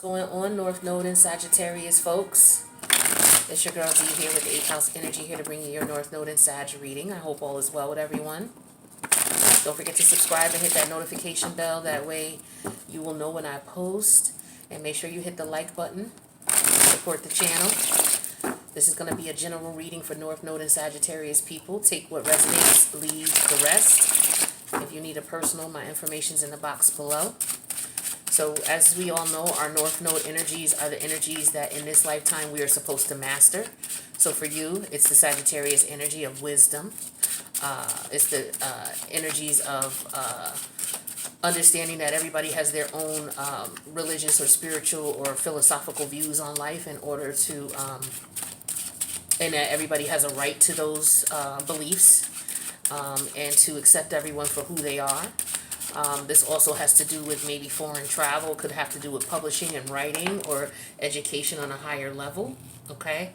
Going on, North Node and Sagittarius, folks. It's your girl D here with the 8th house energy, here to bring you your North Node and Sag reading. I hope all is well with everyone. Don't forget to subscribe and hit that notification bell. That way you will know when I post. And make sure you hit the like button. Support the channel. This is going to be a general reading for North Node and Sagittarius people. Take what resonates, leave the rest. If you need a personal, my information's in the box below. So as we all know, our North Node energies are the energies that in this lifetime we are supposed to master. So for you, it's the Sagittarius energy of wisdom. It's the energies of understanding that everybody has their own religious or spiritual or philosophical views on life in order to, and that everybody has a right to those beliefs and to accept everyone for who they are. This also has to do with maybe foreign travel, could have to do with publishing and writing or education on a higher level, okay?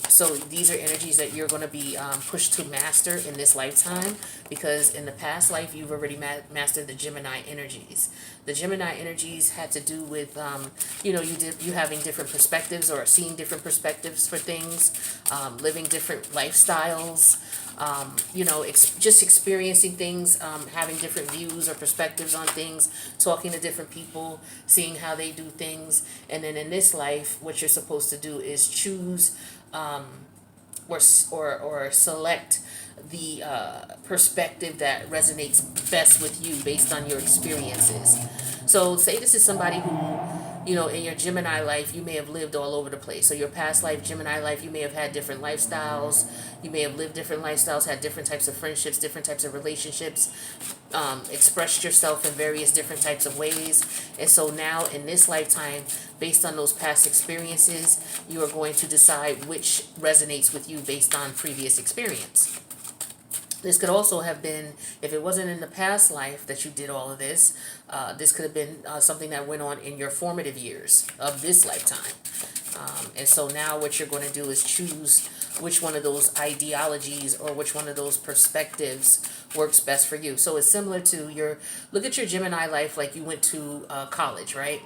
So these are energies that you're going to be pushed to master in this lifetime, because in the past life you've already mastered the Gemini energies. The Gemini energies had to do with, you having different perspectives or seeing different perspectives for things, living different lifestyles, just experiencing things, having different views or perspectives on things, talking to different people, seeing how they do things. And then in this life, what you're supposed to do is choose or select the perspective that resonates best with you based on your experiences. So say this is somebody who, in your Gemini life, you may have lived all over the place. So your past life, Gemini life, you may have had different lifestyles. You may have lived different lifestyles, had different types of friendships, different types of relationships, expressed yourself in various different types of ways. And so now in this lifetime, based on those past experiences, you are going to decide which resonates with you based on previous experience. This could also have been, if it wasn't in the past life that you did all of this, this could have been something that went on in your formative years of this lifetime. And so now what you're going to do is choose which one of those ideologies or which one of those perspectives works best for you. So it's similar to look at your Gemini life like you went to college, right?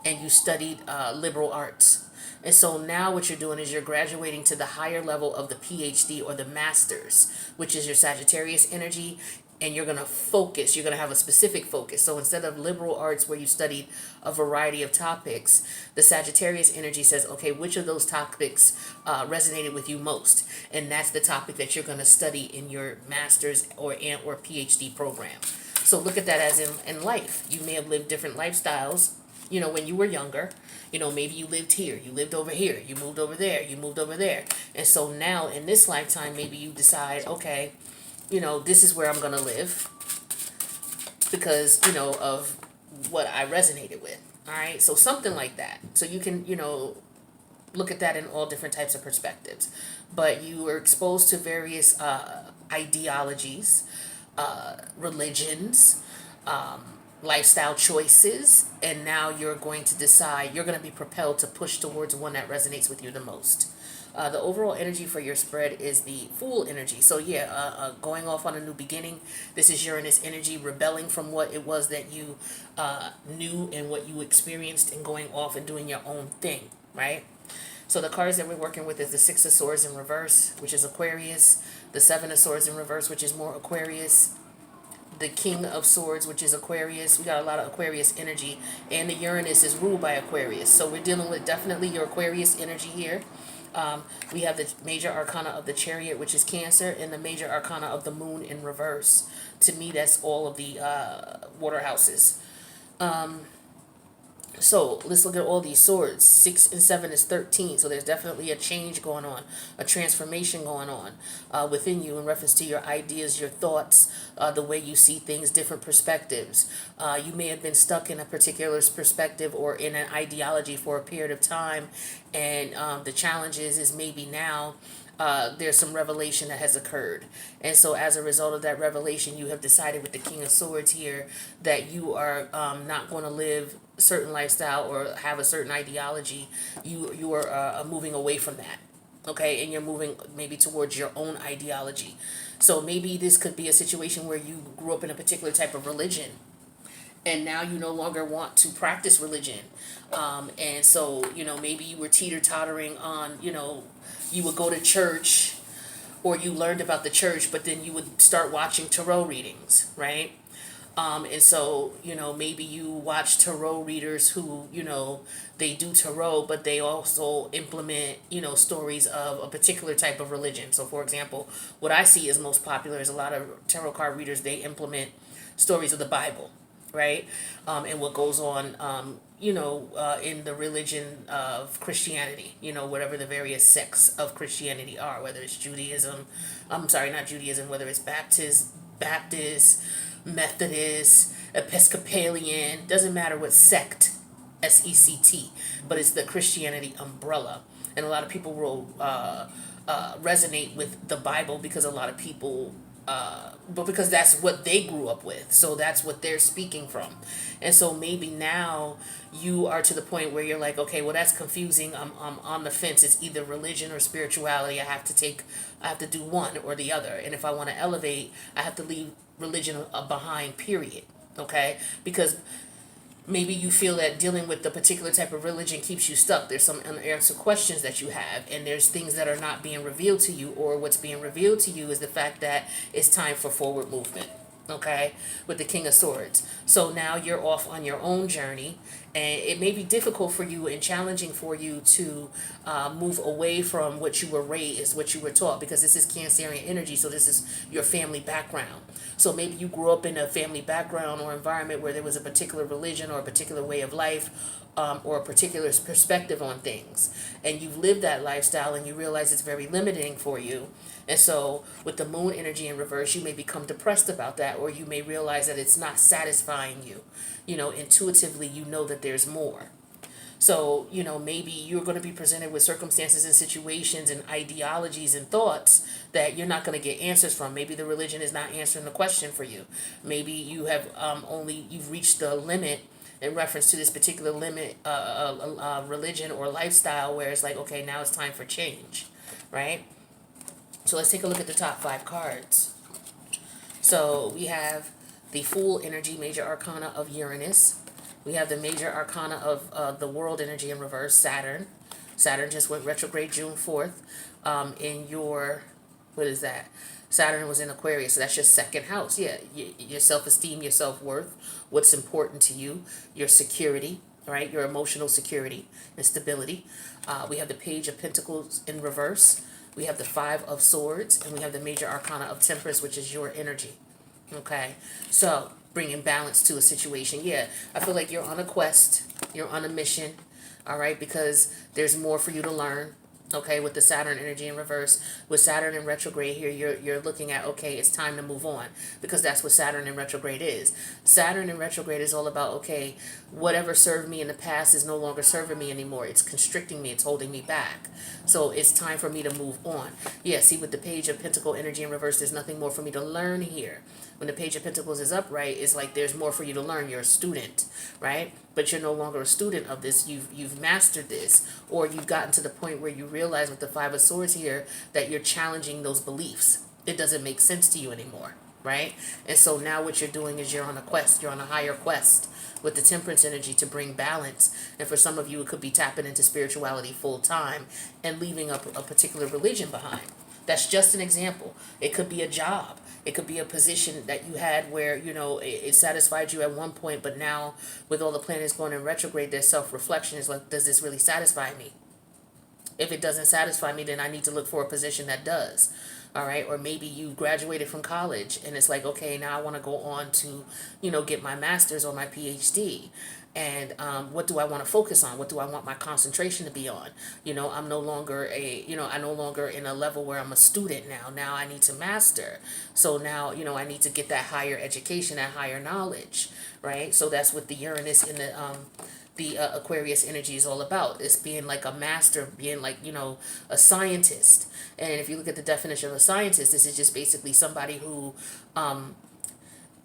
And you studied liberal arts. And so now what you're doing is you're graduating to the higher level of the PhD or the master's, which is your Sagittarius energy, and you're going to focus. You're going to have a specific focus. So instead of liberal arts where you studied a variety of topics, the Sagittarius energy says, okay, which of those topics resonated with you most? And that's the topic that you're going to study in your master's or PhD program. So look at that as in life. You may have lived different lifestyles, when you were younger. Maybe you lived here, you lived over here, you moved over there, you moved over there. And so now in this lifetime, maybe you decide, okay, this is where I'm going to live because, of what I resonated with. All right. So something like that. So you can, look at that in all different types of perspectives. But you were exposed to various ideologies, religions, lifestyle choices, and now you're going to decide, you're going to be propelled to push towards one that resonates with you the most. The overall energy for your spread is the Fool energy. So yeah, going off on a new beginning. This is Uranus energy, rebelling from what it was that you knew and what you experienced, and going off and doing your own thing, right? So the cards that we're working with is the Six of Swords in reverse, which is Aquarius, the Seven of Swords in reverse, which is more Aquarius, the King of Swords, which is Aquarius. We got a lot of Aquarius energy, and the Uranus is ruled by Aquarius. So we're dealing with definitely your Aquarius energy here. We have the major arcana of the Chariot, which is Cancer, and the major arcana of the Moon in reverse. To me, that's all of the water houses. So let's look at all these swords. 6 and 7 is 13. So there's definitely a change going on, a transformation going on within you in reference to your ideas, your thoughts, the way you see things, different perspectives. You may have been stuck in a particular perspective or in an ideology for a period of time. And the challenge is maybe now there's some revelation that has occurred. And so as a result of that revelation, you have decided with the King of Swords here that you are not going to live a certain lifestyle or have a certain ideology. You are moving away from that. Okay, and you're moving maybe towards your own ideology. So maybe this could be a situation where you grew up in a particular type of religion, and now you no longer want to practice religion. And so, maybe you were teeter-tottering on, you would go to church, or you learned about the church, but then you would start watching tarot readings, right? And so, maybe you watch tarot readers who, they do tarot, but they also implement, stories of a particular type of religion. So, for example, what I see is most popular is a lot of tarot card readers, they implement stories of the Bible, right? And what goes on, in the religion of Christianity, whatever the various sects of Christianity are, whether it's Judaism, I'm sorry, not Judaism, whether it's Baptist, Methodist, Episcopalian, doesn't matter what sect, SECT, but it's the Christianity umbrella. And a lot of people will resonate with the Bible because a lot of people, but because that's what they grew up with. So that's what they're speaking from. And so maybe now you are to the point where you're like, okay, well, that's confusing. I'm on the fence. It's either religion or spirituality. I have to do one or the other. And if I want to elevate, I have to leave religion behind, period. Okay? Because maybe you feel that dealing with the particular type of religion keeps you stuck. There's some unanswered questions that you have, and there's things that are not being revealed to you, or what's being revealed to you is the fact that it's time for forward movement. Okay, with the King of Swords. So now you're off on your own journey, and it may be difficult for you and challenging for you to move away from what you were raised, what you were taught, because this is Cancerian energy, so this is your family background. So maybe you grew up in a family background or environment where there was a particular religion or a particular way of life, or a particular perspective on things, and you've lived that lifestyle and you realize it's very limiting for you. And so with the moon energy in reverse, you may become depressed about that, or you may realize that it's not satisfying you. Intuitively, you know that there's more. So, maybe you're going to be presented with circumstances and situations and ideologies and thoughts that you're not going to get answers from. Maybe the religion is not answering the question for you. Maybe you have you've reached the limit in reference to this particular limit, religion or lifestyle, where it's like, okay, now it's time for change, right? So let's take a look at the top 5 cards. So we have the Fool energy, major arcana of Uranus. We have the major arcana of the world energy in reverse, Saturn. Saturn just went retrograde June 4th. In your, what is that? Saturn was in Aquarius, so that's your second house. Yeah, your self-esteem, your self-worth, what's important to you, your security, right? Your emotional security and stability. We have the Page of Pentacles in reverse. We have the 5 of Swords, and we have the major arcana of Temperance, which is your energy. Okay, so bringing balance to a situation. Yeah, I feel like you're on a quest, you're on a mission, all right, because there's more for you to learn. Okay, with the Saturn energy in reverse, with Saturn in retrograde here, you're looking at, okay, it's time to move on, because that's what Saturn in retrograde is. Saturn in retrograde is all about, okay, whatever served me in the past is no longer serving me anymore. It's constricting me, it's holding me back. So it's time for me to move on. Yeah, see, with the Page of Pentacle energy in reverse, there's nothing more for me to learn here. When the Page of Pentacles is upright, it's like there's more for you to learn. You're a student, right? But you're no longer a student of this. You've mastered this, or you've gotten to the point where you realize with the 5 of Swords here that you're challenging those beliefs. It doesn't make sense to you anymore, right? And so now what you're doing is you're on a quest. You're on a higher quest with the Temperance energy to bring balance. And for some of you, it could be tapping into spirituality full time and leaving a particular religion behind. That's just an example. It could be a job. It could be a position that you had where, it satisfied you at one point, but now with all the planets going in retrograde, their self-reflection is like, does this really satisfy me? If it doesn't satisfy me, then I need to look for a position that does. All right. Or maybe you graduated from college and it's like, okay, now I want to go on to, get my master's or my PhD. And what do I want to focus on? What do I want my concentration to be on? I'm no longer I'm no longer in a level where I'm a student now. Now I need to master. So now, I need to get that higher education, that higher knowledge, right? So that's what the Uranus in the Aquarius energy is all about. It's being like a master, being like, a scientist. And if you look at the definition of a scientist, this is just basically somebody who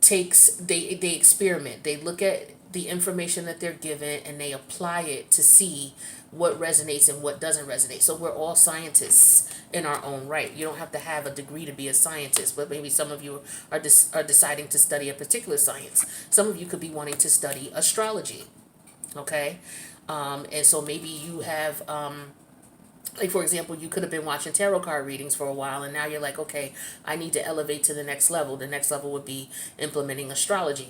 they experiment. They look at the information that they're given and they apply it to see what resonates and what doesn't resonate. So we're all scientists in our own right. You don't have to have a degree to be a scientist, but maybe some of you are deciding to study a particular science. Some of you could be wanting to study astrology, okay? And so maybe you have like, for example, you could have been watching tarot card readings for a while and now you're like, okay, I need to elevate to the next level. The next level would be implementing astrology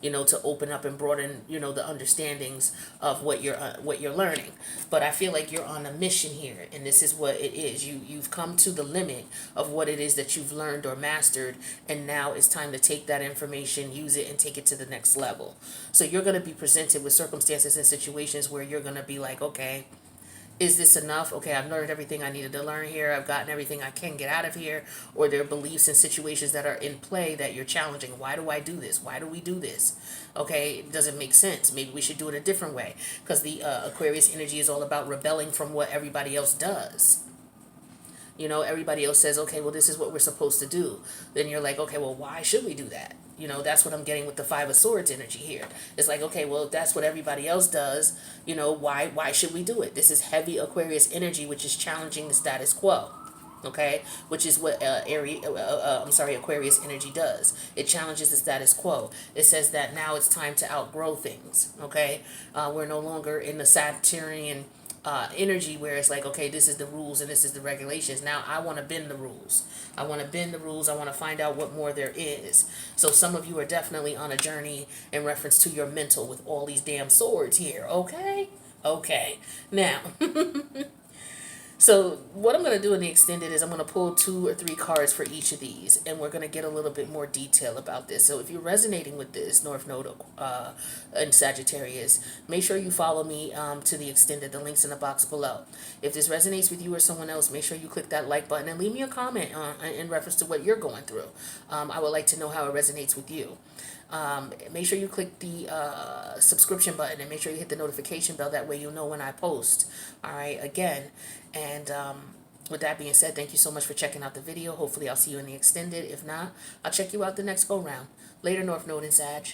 in, to open up and broaden, the understandings of what you're learning. But I feel like you're on a mission here, and this is what it is. You've come to the limit of what it is that you've learned or mastered, and now it's time to take that information, use it, and take it to the next level. So you're going to be presented with circumstances and situations where you're going to be like, okay, is this enough? Okay, I've learned everything I needed to learn here. I've gotten everything I can get out of here. Or there are beliefs and situations that are in play that you're challenging. Why do I do this? Why do we do this? Okay, it doesn't make sense. Maybe we should do it a different way. Because the Aquarius energy is all about rebelling from what everybody else does. Everybody else says, okay, well, this is what we're supposed to do. Then you're like, okay, well, why should we do that? That's what I'm getting with the Five of Swords energy here. It's like, okay, well, if that's what everybody else does, why should we do it? This is heavy Aquarius energy, which is challenging the status quo. Okay, which is what Aquarius energy does. It challenges the status quo. It says that now it's time to outgrow things. Okay, we're no longer in the Sagittarian energy where it's like, okay, this is the rules and this is the regulations. Now I want to bend the rules. I want to bend the rules. I want to find out what more there is. So some of you are definitely on a journey in reference to your mental with all these damn swords here. Okay. Now, so what I'm going to do in the extended is I'm going to pull 2 or 3 cards for each of these, and we're going to get a little bit more detail about this. So if you're resonating with this North Node in Sagittarius, make sure you follow me to the extended. The link's in the box below. If this resonates with you or someone else, make sure you click that like button and leave me a comment in reference to what you're going through. I would like to know how it resonates with you. Make sure you click the subscription button and make sure you hit the notification bell. That way you'll know when I post. All right, again. And with that being said, thank you so much for checking out the video. Hopefully I'll see you in the extended. If not, I'll check you out the next go round. Later, North Node and Sag.